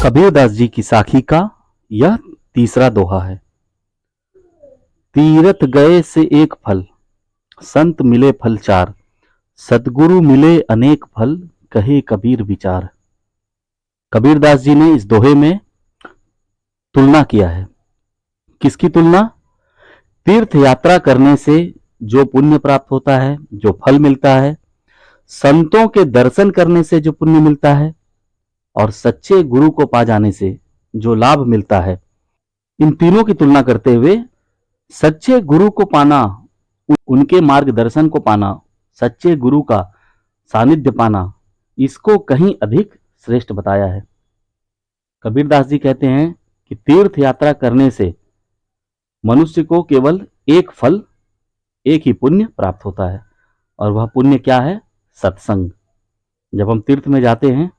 कबीरदास जी की साखी का यह तीसरा दोहा है। तीरथ गए से एक फल, संत मिले फल चार, सतगुरु मिले अनेक फल, कहे कबीर विचार। कबीरदास जी ने इस दोहे में तुलना किया है। किसकी तुलना? तीर्थ यात्रा करने से जो पुण्य प्राप्त होता है, जो फल मिलता है, संतों के दर्शन करने से जो पुण्य मिलता है, और सच्चे गुरु को पा जाने से जो लाभ मिलता है, इन तीनों की तुलना करते हुए सच्चे गुरु को पाना, उनके मार्गदर्शन को पाना, सच्चे गुरु का सानिध्य पाना, इसको कहीं अधिक श्रेष्ठ बताया है। कबीरदास जी कहते हैं कि तीर्थ यात्रा करने से मनुष्य को केवल एक फल, एक ही पुण्य प्राप्त होता है, और वह पुण्य क्या है? सत्संग। जब हम तीर्थ में जाते हैं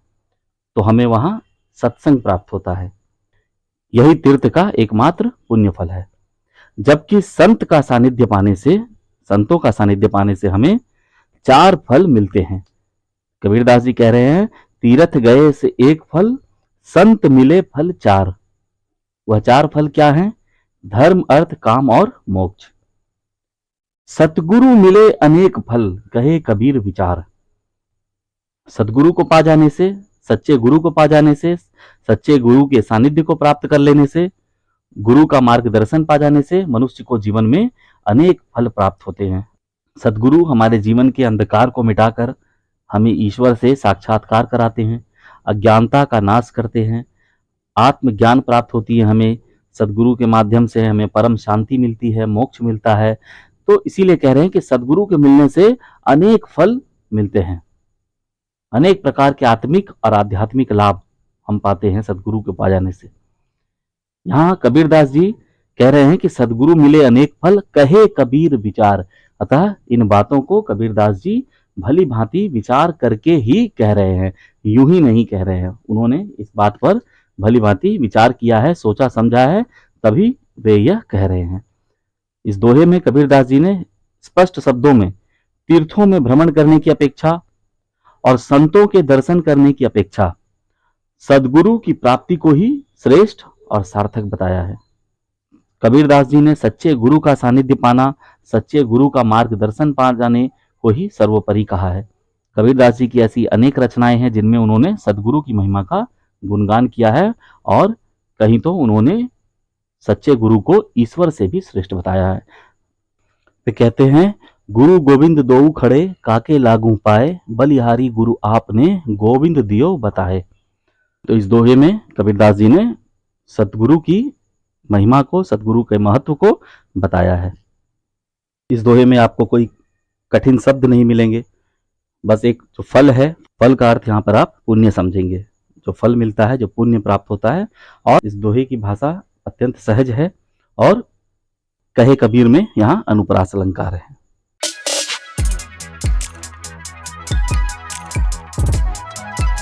तो हमें वहां सत्संग प्राप्त होता है। यही तीर्थ का एकमात्र पुण्य फल है। जबकि संतों का सानिध्य पाने से हमें चार फल मिलते हैं। कबीरदास जी कह रहे हैं, तीर्थ गए से एक फल, संत मिले फल चार। वह चार फल क्या हैं? धर्म, अर्थ, काम और मोक्ष। सतगुरु मिले अनेक फल, कहे कबीर विचार। सतगुरु को पा जाने से, सच्चे गुरु को पा जाने से, सच्चे गुरु के सानिध्य को प्राप्त कर लेने से, गुरु का मार्गदर्शन पा जाने से मनुष्य को जीवन में अनेक फल प्राप्त होते हैं। सदगुरु हमारे जीवन के अंधकार को मिटाकर हमें ईश्वर से साक्षात्कार कराते हैं, अज्ञानता का नाश करते हैं, आत्मज्ञान प्राप्त होती है। हमें सदगुरु के माध्यम से हमें परम शांति मिलती है, मोक्ष मिलता है। तो इसीलिए कह रहे हैं कि सदगुरु के मिलने से अनेक फल मिलते हैं, अनेक प्रकार के आत्मिक और आध्यात्मिक लाभ हम पाते हैं सदगुरु के पा जाने से। यहाँ कबीरदास जी कह रहे हैं कि सदगुरु मिले अनेक फल, कहे कबीर विचार। अतः इन बातों को कबीरदास जी भली भांति विचार करके ही कह रहे हैं, यूं ही नहीं कह रहे हैं। उन्होंने इस बात पर भली भांति विचार किया है, सोचा समझा है, तभी वे यह कह रहे हैं। इस दोहे में कबीरदास जी ने स्पष्ट शब्दों में तीर्थों में भ्रमण करने की अपेक्षा और संतों के दर्शन करने की अपेक्षा सदगुरु की प्राप्ति को ही श्रेष्ठ और सार्थक बताया है। कबीरदास जी ने सच्चे गुरु का सानिध्य पाना, सच्चे गुरु का मार्गदर्शन पा जाने को ही सर्वोपरि कहा है। कबीरदास जी की ऐसी अनेक रचनाएं हैं जिनमें उन्होंने सदगुरु की महिमा का गुणगान किया है, और कहीं तो उन्होंने सच्चे गुरु को ईश्वर से भी श्रेष्ठ बताया है। वे कहते हैं, गुरु गोविंद दोऊ खड़े, काके लागू पाए, बलिहारी गुरु आपने, गोविंद दियो बताए। तो इस दोहे में कबीरदास जी ने सतगुरु की महिमा को, सतगुरु के महत्व को बताया है। इस दोहे में आपको कोई कठिन शब्द नहीं मिलेंगे, बस एक जो फल है, फल का अर्थ यहाँ पर आप पुण्य समझेंगे। जो फल मिलता है, जो पुण्य प्राप्त होता है। और इस दोहे की भाषा अत्यंत सहज है, और कहे कबीर में यहाँ अनुप्रास अलंकार है।